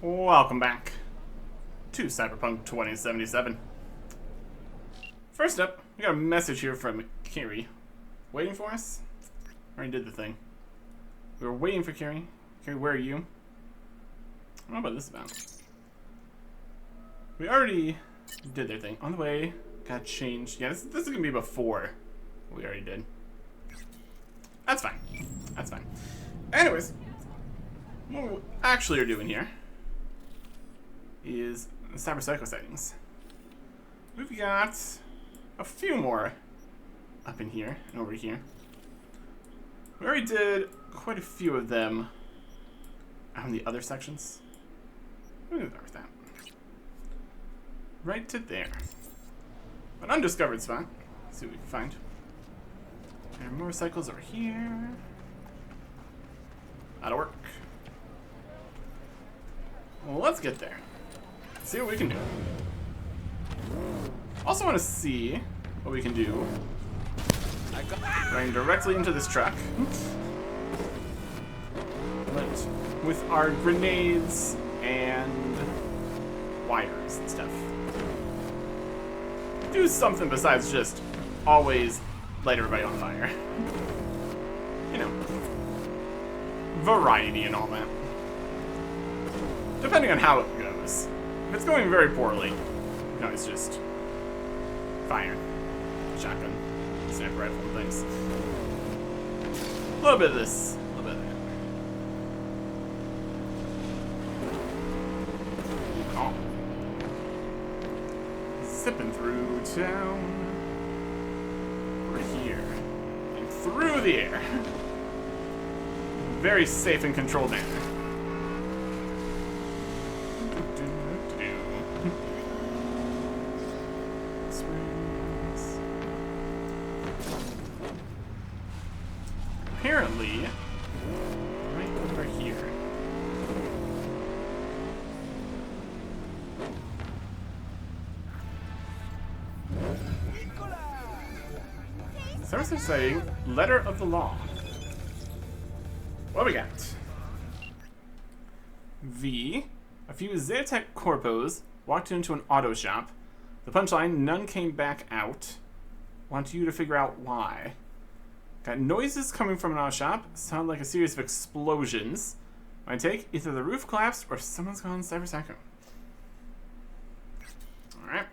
Welcome back to Cyberpunk 2077. First up, we got a message here from Kiri. Waiting for us? Already did the thing. We were waiting for Kiri. Kiri, where are you? What about this about? We already did their thing. On the way, got changed. Yeah, this is gonna be before we already did. That's fine. That's fine. Anyways, what we actually are doing here is the Cyber Psycho sightings. We've got a few more up in here and over here. We already did quite a few of them out in the other sections. We'll do that. Right to there. An undiscovered spot. Let's see what we can find. There are motorcycles over here. That'll work. Well, let's get there. See what we can do. Also want to see what we can do. Running directly into this truck. But with our grenades and wires and stuff. Do something besides just always light everybody on fire. You know, variety and all that. Depending on how it goes. If it's going very poorly, you can always just fire. Shotgun, sniper rifle, and things. A little bit of this, a little bit of that. Oh. Zipping through town. We're here. And through the air. Very safe and controlled manner. Apparently, right over here. Someone's saying, letter of the law. What we got? V. A few Zetatech corpos walked into an auto shop. The punchline, none came back out. Want you to figure out why. Got noises coming from an auto shop. Sound like a series of explosions. My take, either the roof collapsed or someone's gone Cyber Psycho. Alright.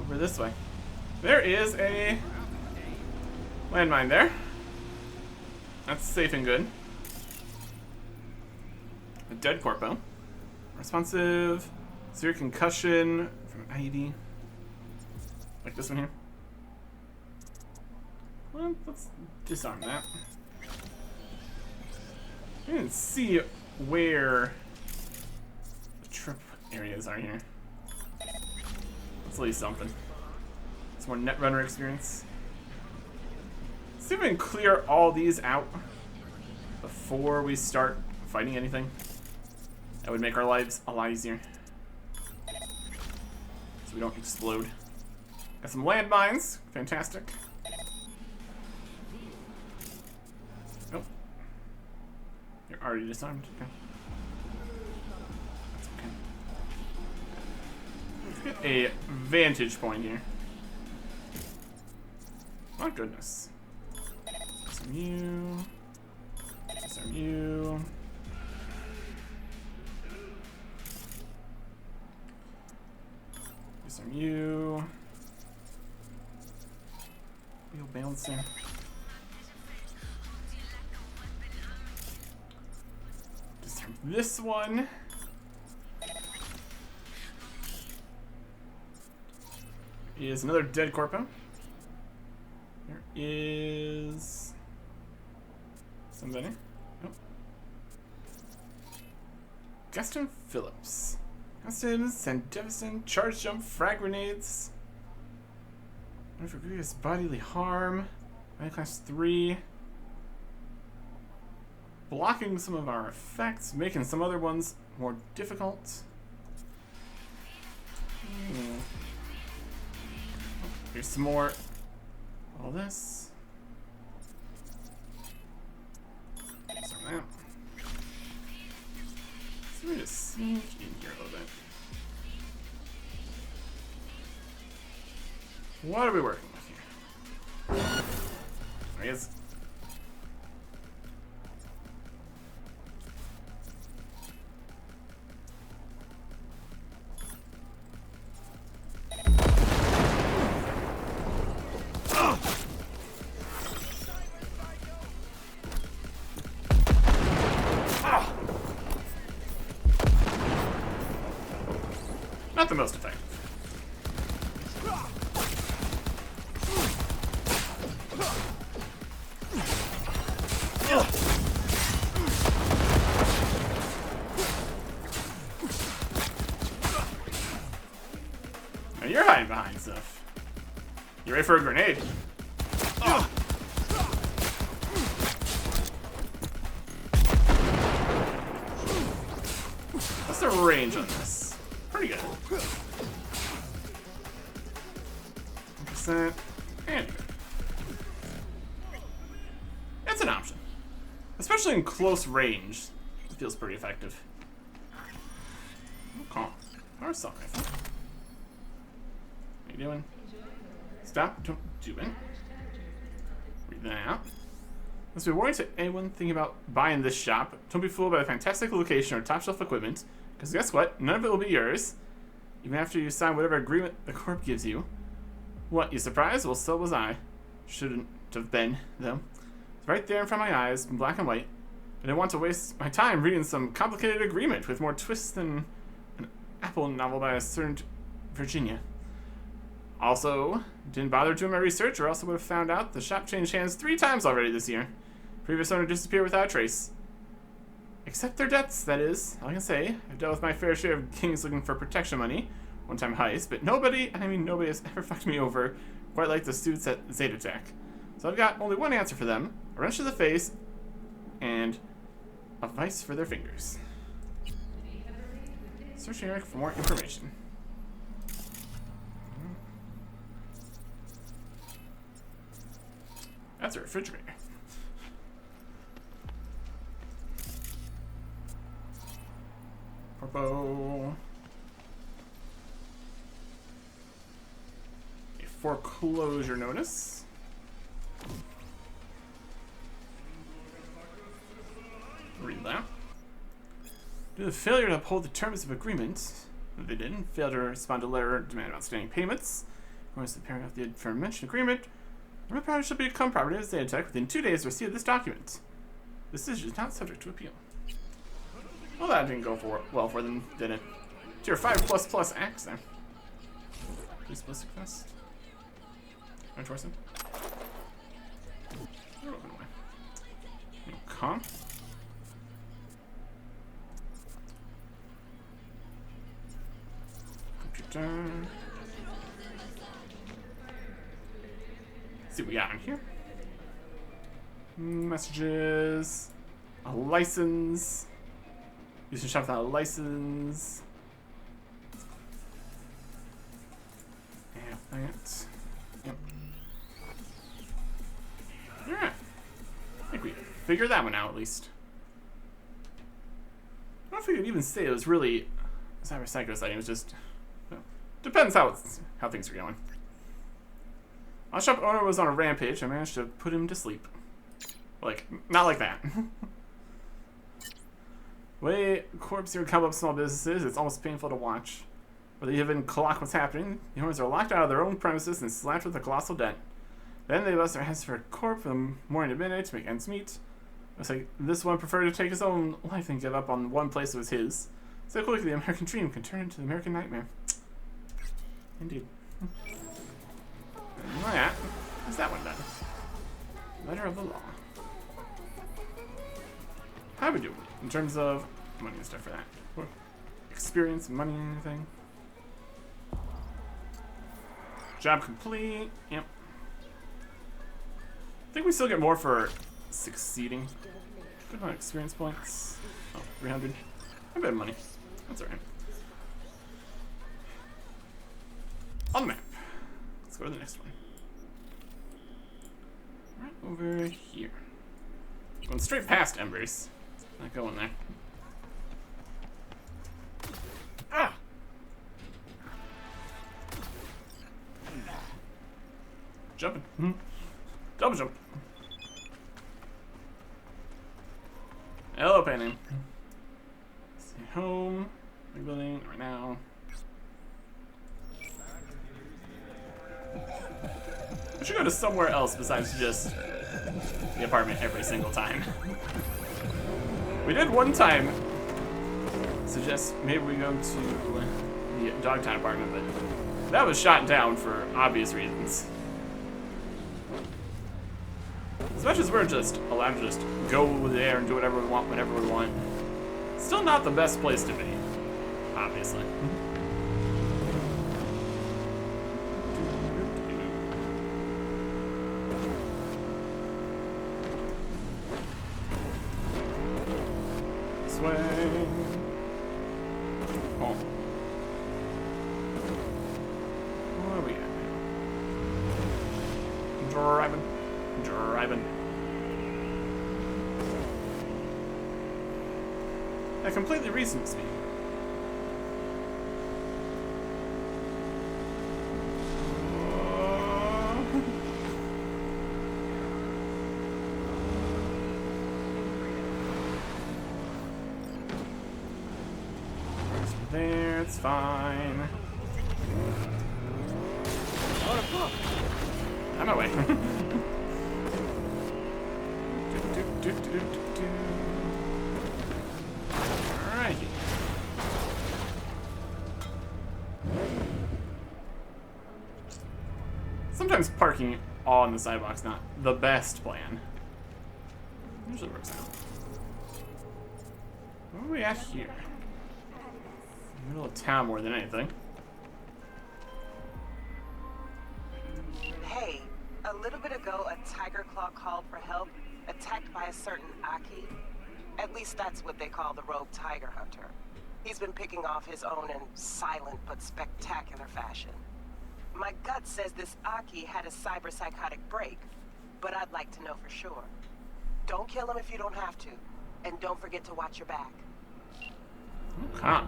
Over this way. There is a landmine there. That's safe and good. A dead corpo. Responsive. Severe concussion from an IED. Like this one here. Well, let's disarm that. I didn't see where the trip areas are here. Let's leave something. Some more Netrunner experience. Let's see if we can clear all these out before we start fighting anything. That would make our lives a lot easier. So we don't explode. Got some landmines. Fantastic. Oh. You're already disarmed. Okay. That's okay. Let's get a vantage point here. My goodness. Disarm you. Disarm you. Disarm you. Wheel balancer. Disarm this one. Is another dead corpo. There is somebody. Nope. Gaston Phillips. Gaston, send Devison, charge jump, frag grenades. No for grievous bodily harm. Class 3. Blocking some of our effects, making some other ones more difficult. Here's some more. All this. Let me just sneak in here a little bit. What are we working with here? There he is. Not the most effective. Now you're hiding behind stuff. You ready for a grenade? What's the range on this? Pretty good. 100%. And good. That's an option. Especially in close range. It feels pretty effective. Calm. Or assault rifle. What are you doing? Stop. Don't do it. Read that out. Let's be warning to anyone thinking about buying this shop. Don't be fooled by the fantastic location or top shelf equipment. Because guess what? None of it will be yours. Even after you sign whatever agreement the Corp gives you. What, you surprised? Well, so was I. Shouldn't have been, though. It's right there in front of my eyes, in black and white. I didn't want to waste my time reading some complicated agreement with more twists than an Apple novel by a certain Virginia. Also, didn't bother doing my research or else I would have found out the shop changed hands 3 times already this year. Previous owner disappeared without a trace. Except their debts, that is. All I can say, I've dealt with my fair share of kings looking for protection money, one-time heist, but nobody, and I mean nobody, has ever fucked me over quite like the suits at Zetatech. So I've got only one answer for them, a wrench to the face, and a vice for their fingers. Search generic for more information. That's a refrigerator. Corpo. A foreclosure notice. Read that. Due to the failure to uphold the terms of agreement, they didn't fail to respond to letter demand outstanding payments. According to the paragraph of the aforementioned agreement, the property shall become property of Zetatech within 2 days of receipt of this document. This decision is not subject to appeal. Well, that didn't go well for them, did it? Tier 5++ axe there. Please ballistic vest. Reinforcement. Open away. Comp. Computer. Let's see what we got in here. Messages. A license. You should shop without a license. Yeah, that. Yep. Alright. I think we figured that one out at least. I don't know if we could even say it was really a Cyber Psycho sighting. It was just. Well, depends how things are going. Our shop owner was on a rampage. I managed to put him to sleep. Like, not like that. Way corps here come up small businesses, it's almost painful to watch. Whether you even clock what's happening, the owners are locked out of their own premises and slapped with a colossal debt. Then they bust their heads for a corp from morning to midnight to make ends meet. Looks like this one preferred to take his own life and give up on one place that was his. So quickly the American dream can turn into the American nightmare. Indeed. And that is that one done. Letter of the law. How we doing in terms of money and stuff for that? What? Experience, money, anything? Job complete. Yep. I think we still get more for succeeding. Good amount of experience points. Oh, 300. A bit of money. That's alright. On the map. Let's go to the next one. Right over here. Going straight past Embers. Not going there. Jumping. Double jump. Hello, Penny. Stay home. Rebuilding right now. We should go to somewhere else besides just the apartment every single time. We did one time suggest maybe we go to the Dogtown apartment, but that was shot down for obvious reasons. As much as we're just allowed to just go there and do whatever we want whenever we want, still not the best place to be, obviously. Swing. Oh. Where are we at now? Driving. That completely reasons me. There, it's fine. I'm away. Alright. Sometimes parking on the sidewalk's not the best plan. Usually works out. Where are we at here? Middle of town more than anything. Hey, a little bit ago, a tiger claw called for help, attacked by a certain Aki. At least that's what they call the rogue tiger hunter. He's been picking off his own in silent but spectacular fashion. My gut says this Aki had a cyber-psychotic break, but I'd like to know for sure. Don't kill him if you don't have to, and don't forget to watch your back. Okay.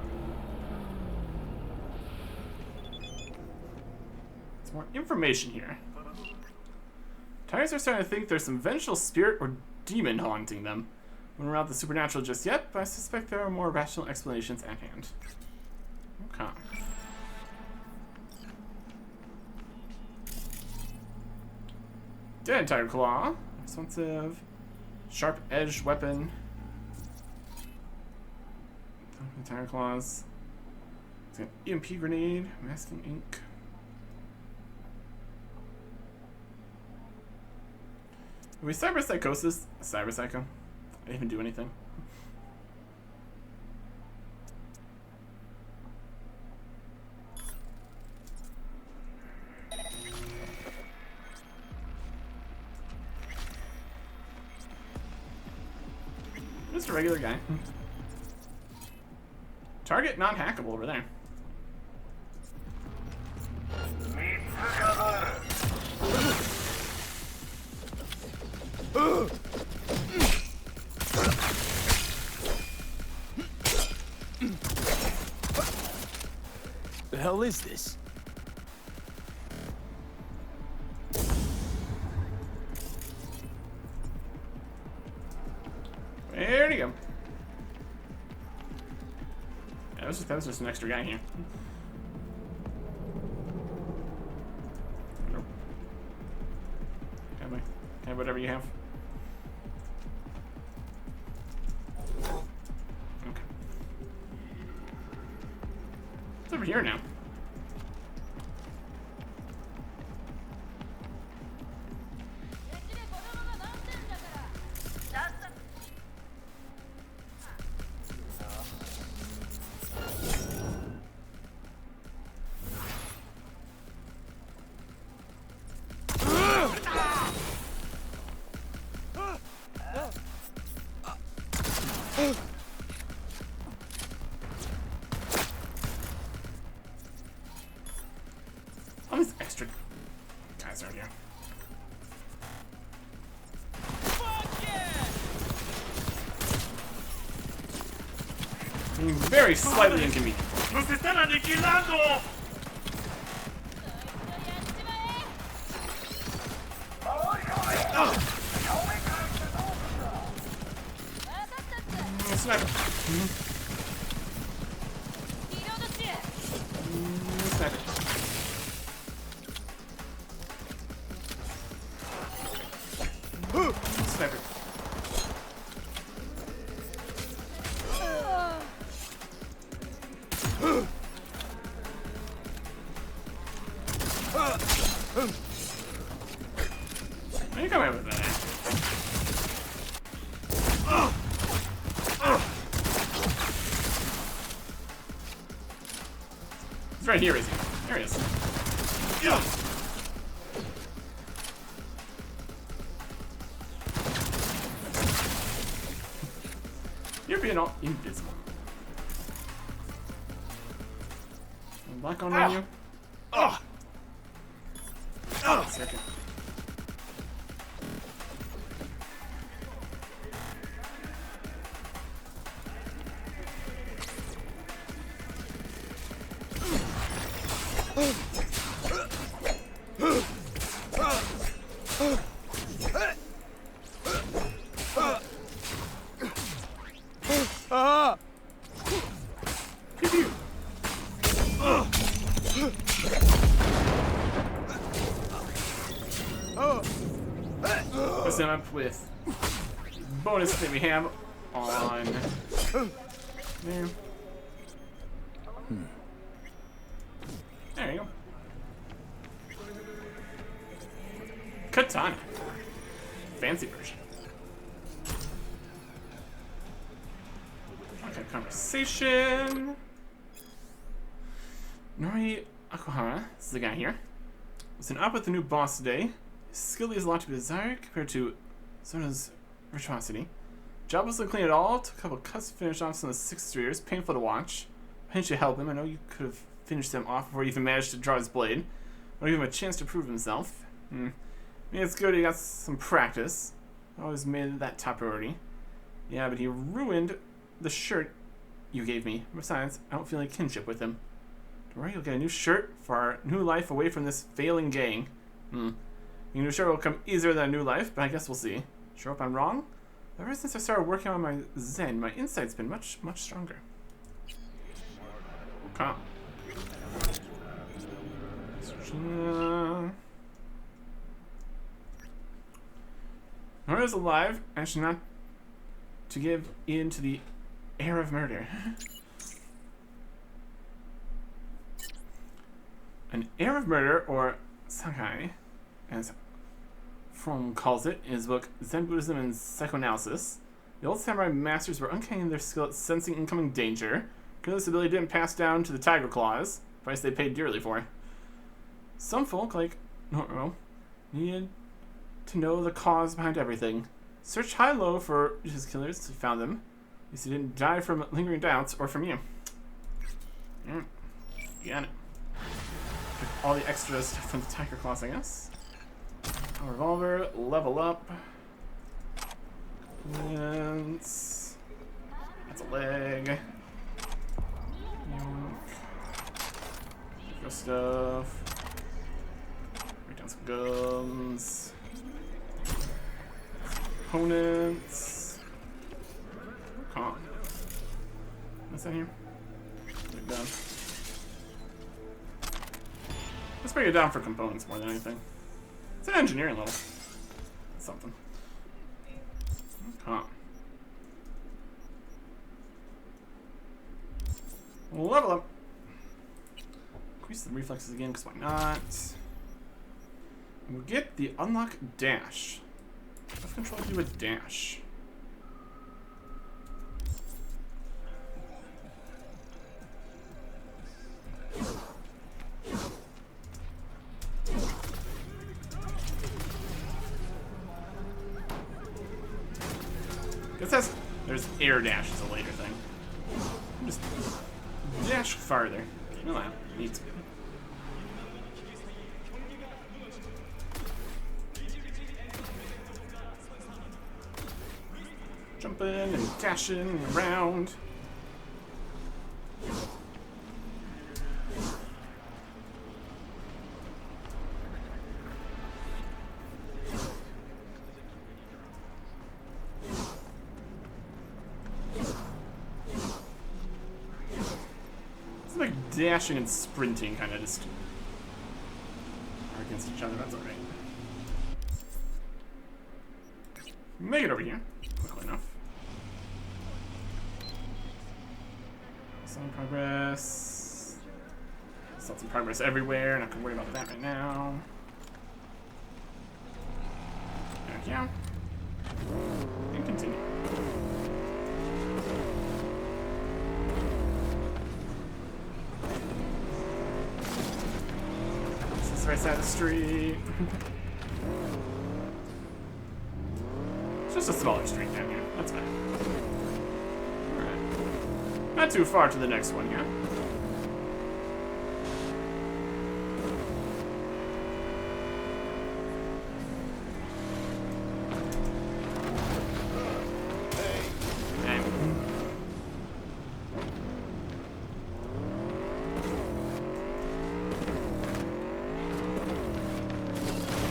More information here. Tigers are starting to think there's some vengeful spirit or demon haunting them. We don't rule out the supernatural just yet, but I suspect there are more rational explanations at hand. Okay. Dead tiger claw. Expensive. Sharp-edged weapon. Tiger claws. It's got EMP grenade. Masking ink. Are we cyber psychosis? Cyber psycho? I didn't even do anything. Just a regular guy. Target not hackable over there. The hell is this? Where'd he go? That was just an extra guy here. Nope. Can I have whatever you have? Okay. It's over here now. All these extra guys are here. Very slightly inconvenient. ¡Nos están aniquilando! Sniper. Sniper. Where you coming with that? He's right here, is he? There he is. You're being all invisible. Lock on you. Second. Pew pew. What's him up with bonus that we have on there. There you go. Katana. Fancy version. Okay, conversation. Nori Akuhara, this is the guy here, was up with the new boss today. His skill is a lot to be desired compared to Zona's virtuosity. Job wasn't clean at all. Took a couple cuts to finish off some of the 6 streeters. Painful to watch. I think you should help him. I know you could have finished them off before he even managed to draw his blade. Or give him a chance to prove himself. I mean, it's good he got some practice. Always made that top priority. Yeah, but he ruined the shirt you gave me. Besides, I don't feel like kinship with him. Don't worry, you'll get a new shirt for our new life away from this failing gang. Your new shirt will come easier than a new life, but I guess we'll see. Sure hope I'm wrong. Ever since I started working on my Zen, my insight's been much, much stronger. Okay. Nori's alive, actually not to give in to the air of murder. An air of murder, or Sakai, as Fromm calls it in his book Zen Buddhism and Psychoanalysis. The old samurai masters were uncanny in their skill at sensing incoming danger. Because this ability didn't pass down to the tiger claws, price they paid dearly for. Some folk, like Noro, needed to know the cause behind everything. Searched high-low for his killers to found them. At least he didn't die from lingering doubts or from you. Got it. Pick all the extras from the tiger claws, I guess. A revolver, level up. And that's a leg. Good stuff. Break down some guns. Components. Come on. What's that here? Break down. Let's break it down for components more than anything. It's an engineering level. That's something. Come on. Level up. Increase the reflexes again, because why not? And we'll get the unlock dash. Let's control do a dash. Guess there's air dash is a later thing. Just dash farther. Well, neat. Jumping and dashing around. dashing and sprinting kind of just are against each other. That's alright. Make it over here quickly enough. Some progress. Still some progress everywhere. Not gonna worry about that right now. There we go. And continue. This is right side of the street. It's just a smaller street down here. That's fine. Alright. Not too far to the next one yet.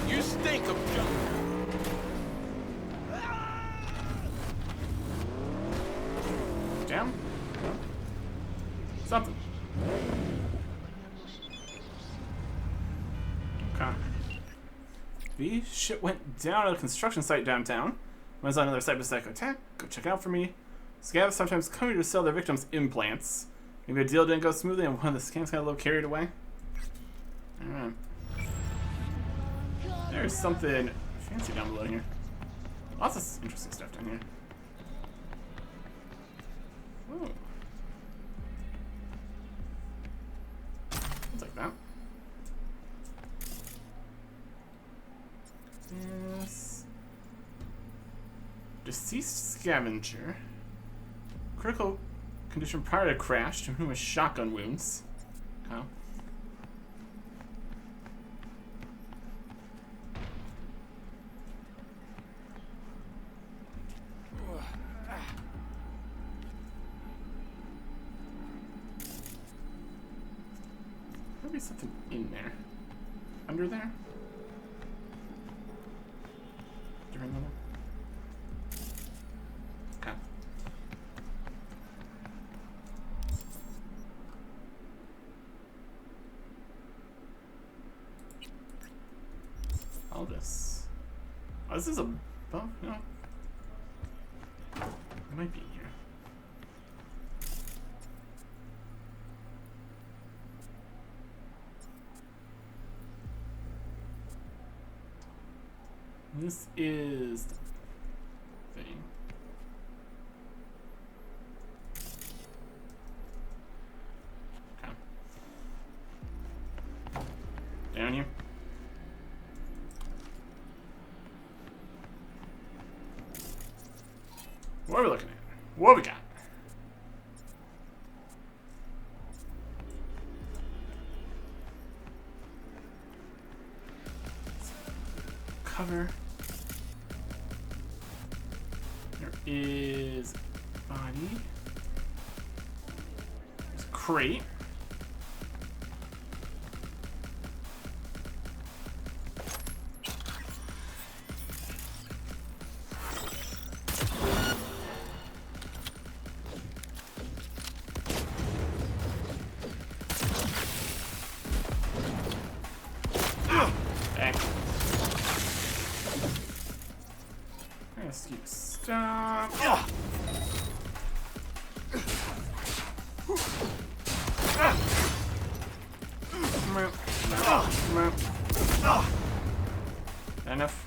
You stink of junk. Down? Something. Okay. The shit went down at a construction site downtown. When I was on another cyberpsycho attack, go check it out for me. Scavs sometimes come here to sell their victims implants. Maybe a deal didn't go smoothly and one of the scams got a little carried away. Alright. There's something fancy down below here. Lots of interesting stuff down here. Ooh. I'll take that. Yes. Deceased scavenger. Critical condition prior to crash to whom with shotgun wounds. Okay. There'll be something in there. Under there? During the okay. All this. Oh, this is a bump? No. It might be here. This is the thing. Okay. Down here. What are we looking at? What we got? Cover. There is body. There's a crate. Stop. Enough.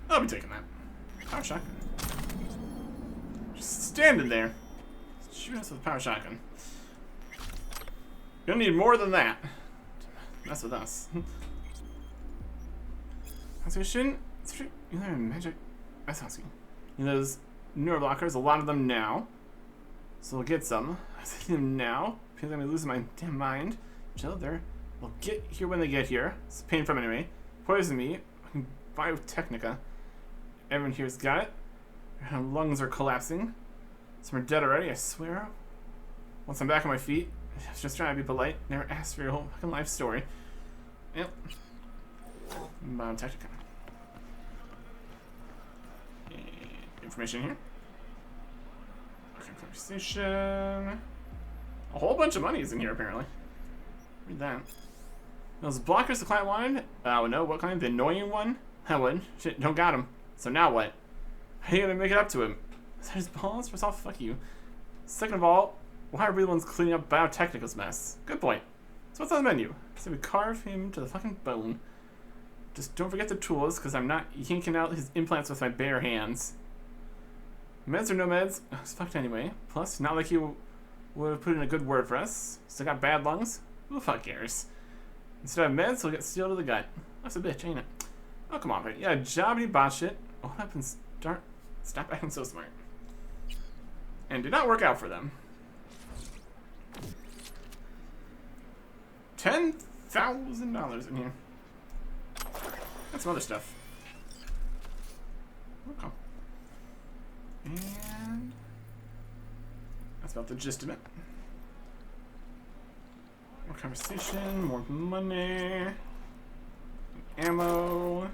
I'll be taking that. Power shotgun. Just standing there. Shoot us with a power shotgun. You'll need more than that. Mess with us. Constitution, you learn magic. That sounds good. You know those neuroblockers, a lot of them now. So we'll get some. I'm taking them now. Because I'm gonna lose my damn mind. Chill there. We'll get here when they get here. It's pain from anyway. Poison me. Biotechnica. Everyone here's got it. Their lungs are collapsing. Some are dead already, I swear. Once I'm back on my feet, I was just trying to be polite. Never asked for your whole fucking life story. Yep. Biotechnica. Information here. Conversation. A whole bunch of money is in here, apparently. Read that. Those blockers the client wanted? Oh no, what kind? The annoying one? That one? Shit, don't got him. So now what? How are you gonna make it up to him? Is that his balls? First off, fuck you. Second of all, why are we the ones cleaning up Biotechnica's mess? Good point. So what's on the menu? So we carve him to the fucking bone. Just don't forget the tools, because I'm not yanking out his implants with my bare hands. Meds or no meds? It's fucked anyway. Plus, not like you would have put in a good word for us. Still got bad lungs? Who the fuck cares? Instead of meds, he'll get sealed to the gut. That's a bitch, ain't it? Oh, come on, right? Yeah, jobbity botch it. What happens? Stop acting so smart. And do not work out for them. $10,000 in here. That's some other stuff. Okay. And that's about the gist of it. More conversation, more money, ammo.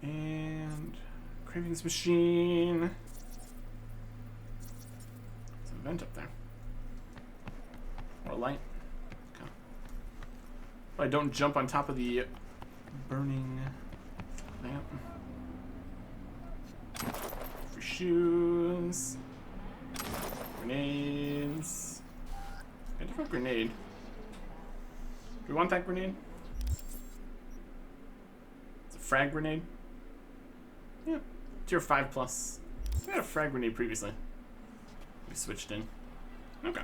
And cravings machine. There's a vent up there. Or a light. Okay. But I don't jump on top of the burning lamp. Free shoes. Grenades. A different grenade. Do we want that grenade? It's a frag grenade. Yeah. Tier 5 plus. We had a frag grenade previously. We switched in. Okay.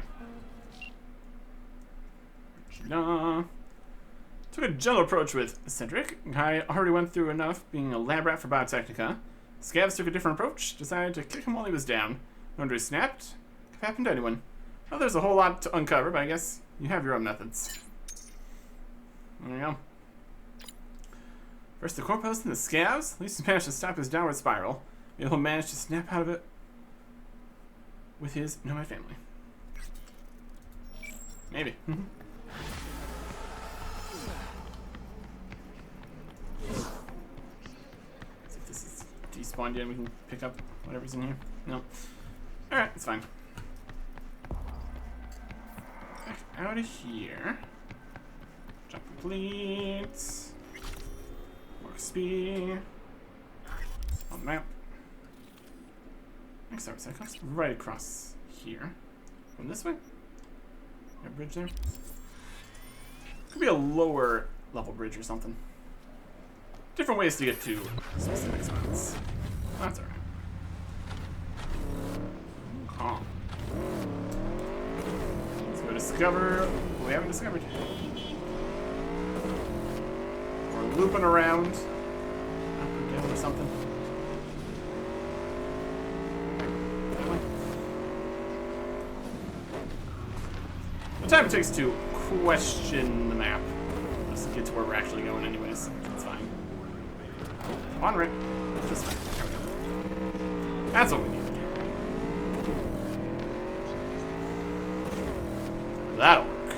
Took a gentle approach with Cedric. I already went through enough being a lab rat for Biotechnica. Scavs took a different approach, decided to kick him while he was down. No wonder he snapped. Could happen to anyone. Well, there's a whole lot to uncover, but I guess you have your own methods. There you go. First the corpus and the scavs. At least he managed to stop his downward spiral. Maybe he'll manage to snap out of it with his Know My Family. Maybe. See if this is despawned yet. We can pick up whatever's in here. No. Alright, it's fine. Back out of here. Jump complete. More XP. On the map. Next time, so it comes right across here. From this way? A bridge there? Could be a lower level bridge or something. Different ways to get to specific spots. That's alright. Calm. Let's go discover what we haven't discovered. We're looping around. Up or down or something. The time it takes to question the map. Let's get to where we're actually going anyways. That's fine. On right. This way. There we go. That's what we needed. That'll work.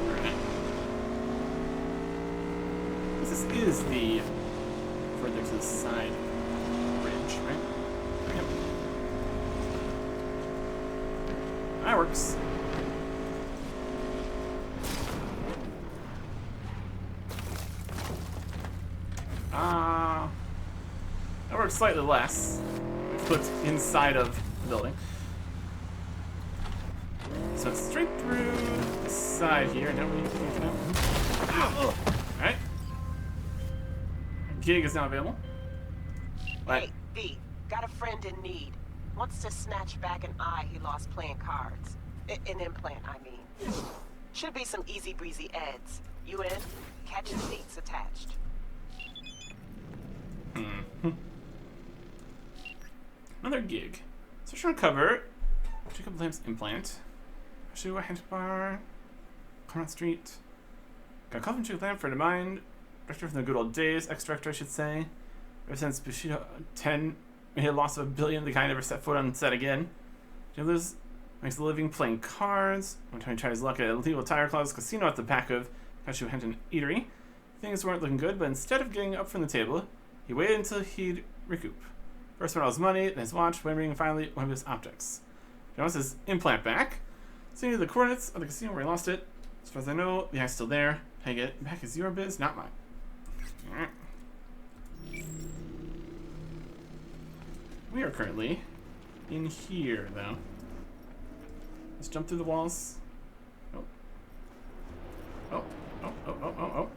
Alright. This is the further to the side bridge, right? Yep. That works. That works slightly less. It's put inside of the building. So it's straight through the side here, don't we? Alright. Gig is now available. What? Hey, V, got a friend in need. Wants to snatch back an eye he lost playing cards. An implant, I mean. Should be some easy breezy eds. You in? Catch the seats attached. Another gig. Search for uncover. Jacob Lamb's implant. Shoe a handbar. Conrad Street. Got a call from Jacob Lamb, friend of mine. Director from the good old days. Ex-director, I should say. Ever since Bushido 10 made a loss of $1 billion, the guy never set foot on set again. Did you lose Makes a living playing cards. One time he tried his luck at a illegal Tiger Claw's casino at the back of Cashew Henton Eatery. Things weren't looking good, but instead of getting up from the table, he waited until he'd recoup. First spent all his money, then his watch, remembering finally one of his objects. He wants his implant back. So he knew the coordinates of the casino where he lost it. As far as I know, the eye's still there. How you get it back is your biz, not mine. We are currently in here, though. Let's jump through the walls. Oh. Oh, oh, oh, oh, oh, oh.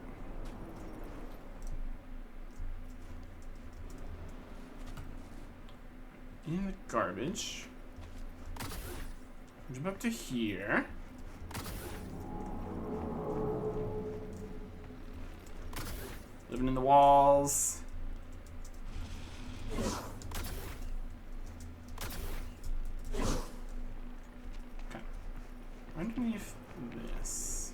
In the garbage. Jump up to here. Living in the walls. Okay. Underneath this.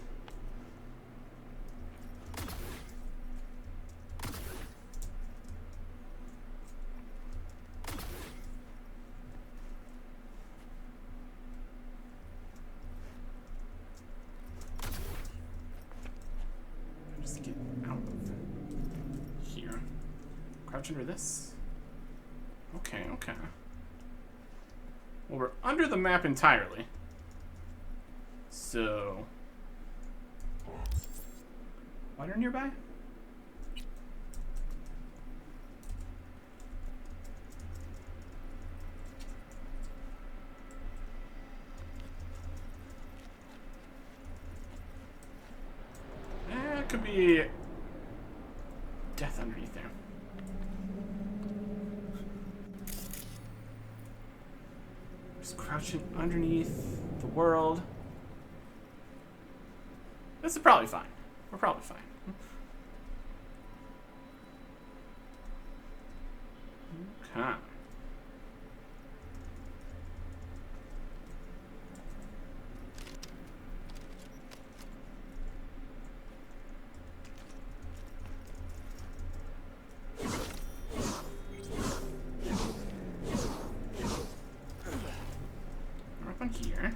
Just get out of here. Crouch under this. Okay, okay. Well, we're under the map entirely. So... water nearby? It could be death underneath there. Just crouching underneath the world. This is probably fine. We're probably fine. Okay. Up on here.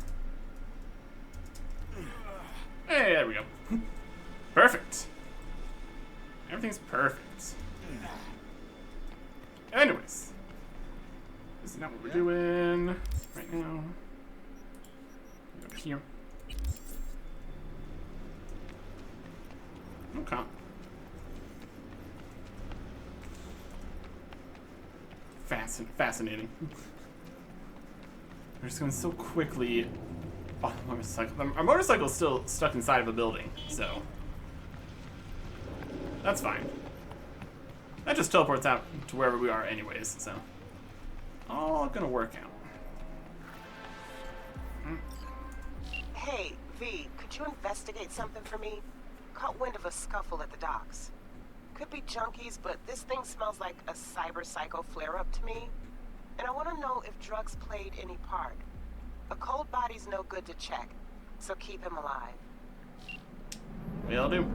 Hey, there we go. Perfect. Everything's perfect. Anyways. This is not what we're doing right now. Over here. Okay. Fascinating. We're just going so quickly. Oh, motorcycle. Our motorcycle's still stuck inside of a building, so that's fine. That just teleports out to wherever we are anyways, so all gonna work out. Hey, V, could you investigate something for me? Caught wind of a scuffle at the docks. Could be junkies, but this thing smells like a cyber psycho flare-up to me. And I want to know if drugs played any part. A cold body's no good to check, so keep him alive. Will do.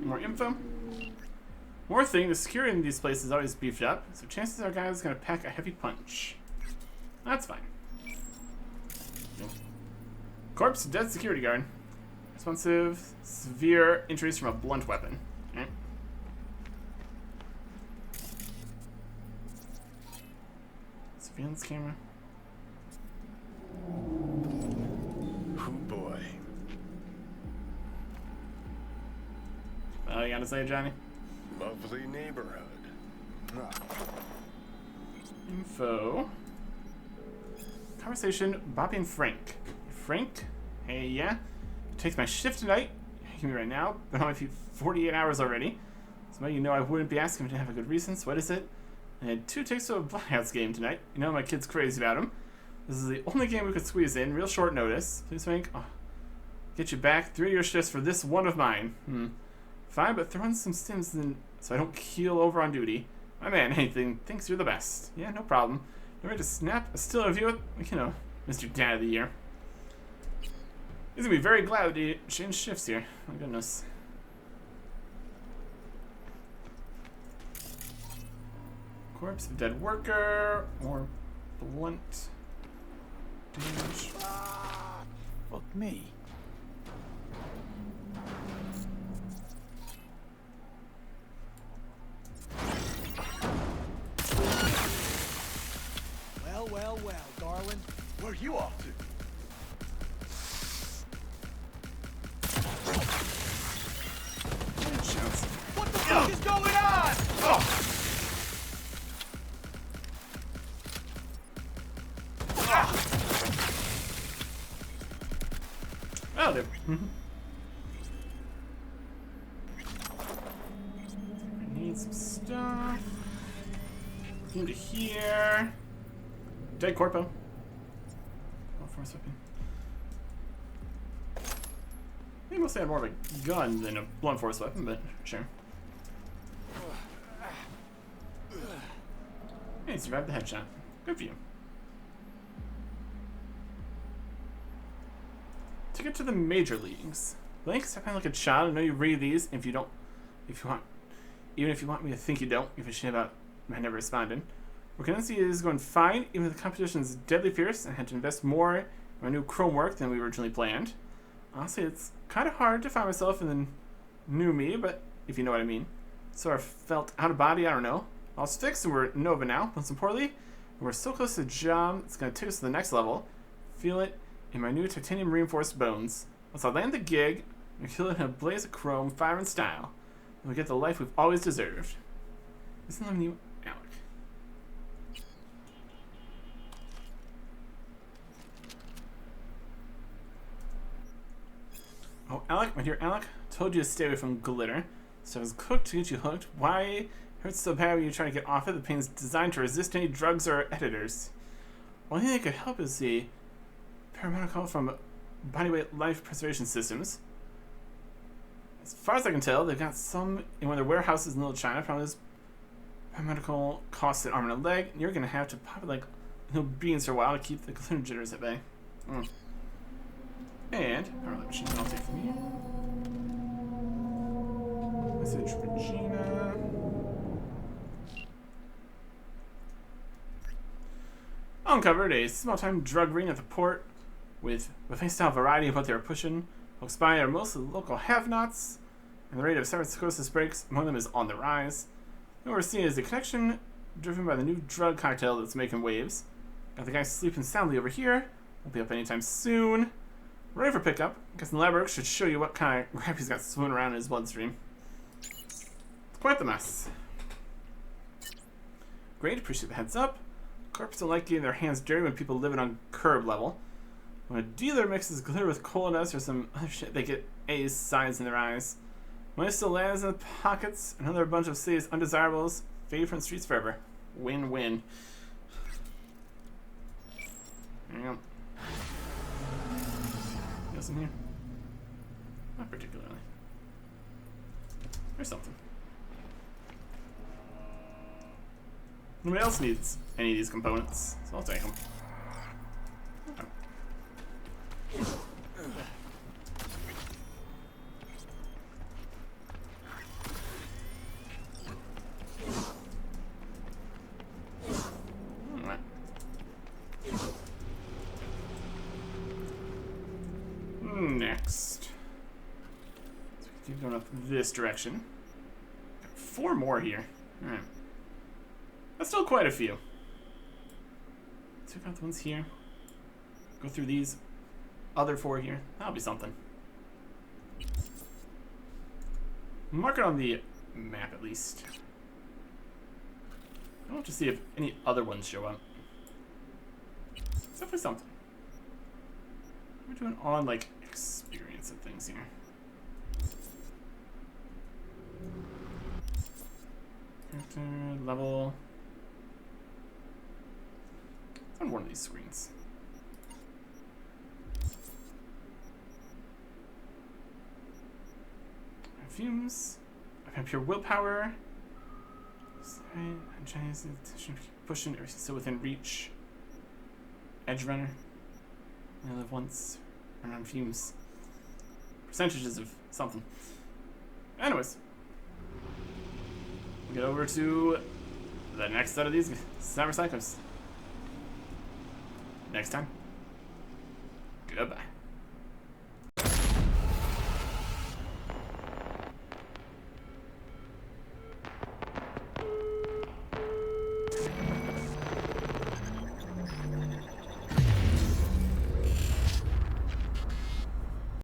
More info. More thing, the security in these places is always beefed up, so chances are guys gonna pack a heavy punch. That's fine. Corpse, dead security guard. Responsive, severe injuries from a blunt weapon. Right. Surveillance camera. Oh boy. You gotta say, Johnny? Lovely neighborhood. Info. Conversation, Bobby and Frank. Frank? Hey, yeah? Takes my shift tonight. Give me right now. Been on my feet 48 hours already. So you know I wouldn't be asking him to have a good reason. So what is it? I had 2 takes to a Blackouts game tonight. You know my kid's crazy about him. This is the only game we could squeeze in. Real short notice. Please, Frank. Oh, get you back 3 of your shifts for this one of mine. Fine, but throw in some stims in so I don't keel over on duty. My man, anything thinks you're the best. Yeah, no problem. You ready to snap a still review it? You know, Mr. Dad of the Year. He's gonna be very glad that he changed shifts here. My goodness. Corpse of dead worker or blunt damage. Fuck me. Well, darling. Where are you off to? Good chance. What the fuck is going on? Oh, there. I need some stuff. Into here. Dead corpo. Oh, force weapon. I think mostly had more of a gun than a blunt force weapon, but sure. Hey, survived the headshot. Good for you. To get to the major leagues. Links, I kind of like a child. I know you read these if you don't, if you want, even if you want me to think you don't, give a shit about I never responded. Redundancy is going fine, even if the competition is deadly fierce. I had to invest more in my new Chrome work than we originally planned. Honestly, it's kind of hard to find myself in the new me, but if you know what I mean. So I felt out of body, I don't know. All fixed and we're Nova now. Most importantly, we're so close to the job that's going to take us to the next level. Feel it in my new titanium reinforced bones. Once I land the gig, we kill it in a blaze of chrome, fire and style, and we get the life we've always deserved. Isn't that new, Alec? Oh, Alec, my dear Alec, told you to stay away from glitter. So I was cooked to get you hooked. Why it hurts so bad when you try to get off it? The pain's designed to resist any drugs or editors. Only thing that could help is the paramedical from Bodyweight Life Preservation Systems. As far as I can tell, they've got some in one of their warehouses in Little China. Probably this paramedical costs an arm and a leg, and you're gonna have to pop it like little beans for a while to keep the glitter jitters at bay. And power light machine I'll take from you. Message Regina. Uncovered a small-time drug ring at the port with buffet-style variety of what they were pushing. Folks by are mostly local have-nots, and the rate of cyberpsychosis breaks among them is on the rise. What we're seeing is a connection driven by the new drug cocktail that's making waves. Got the guy sleeping soundly over here. Won't be up anytime soon. Ready for pickup. Guess the lab work should show you what kind of crap he's got swimming around in his bloodstream. It's quite the mess. Great, appreciate the heads up. Corps don't like getting their hands dirty when people live it on curb level. When a dealer mixes glitter with coal dust or some other shit, they get A's signs in their eyes. Money still lands in the pockets. Another bunch of city's undesirables fade from the streets forever. Win-win. There you go. Else in here? Not particularly. There's something. Nobody else needs any of these components, so I'll take them. Next. So we keep going up this direction. Got 4 more here. Alright. That's still quite a few. Check out the ones here. Go through these other 4 here. That'll be something. Mark it on the map at least. I want to see if any other ones show up. It's definitely something. We're doing on like experience of things here. Character level. It's on one of these screens. Fumes. I have pure willpower. Chinese pushing everything still within reach. Edge runner. I live once. Run on fumes. Percentages of something. Anyways. We get over to the next set of these Cyber Psychos. Next time. Goodbye.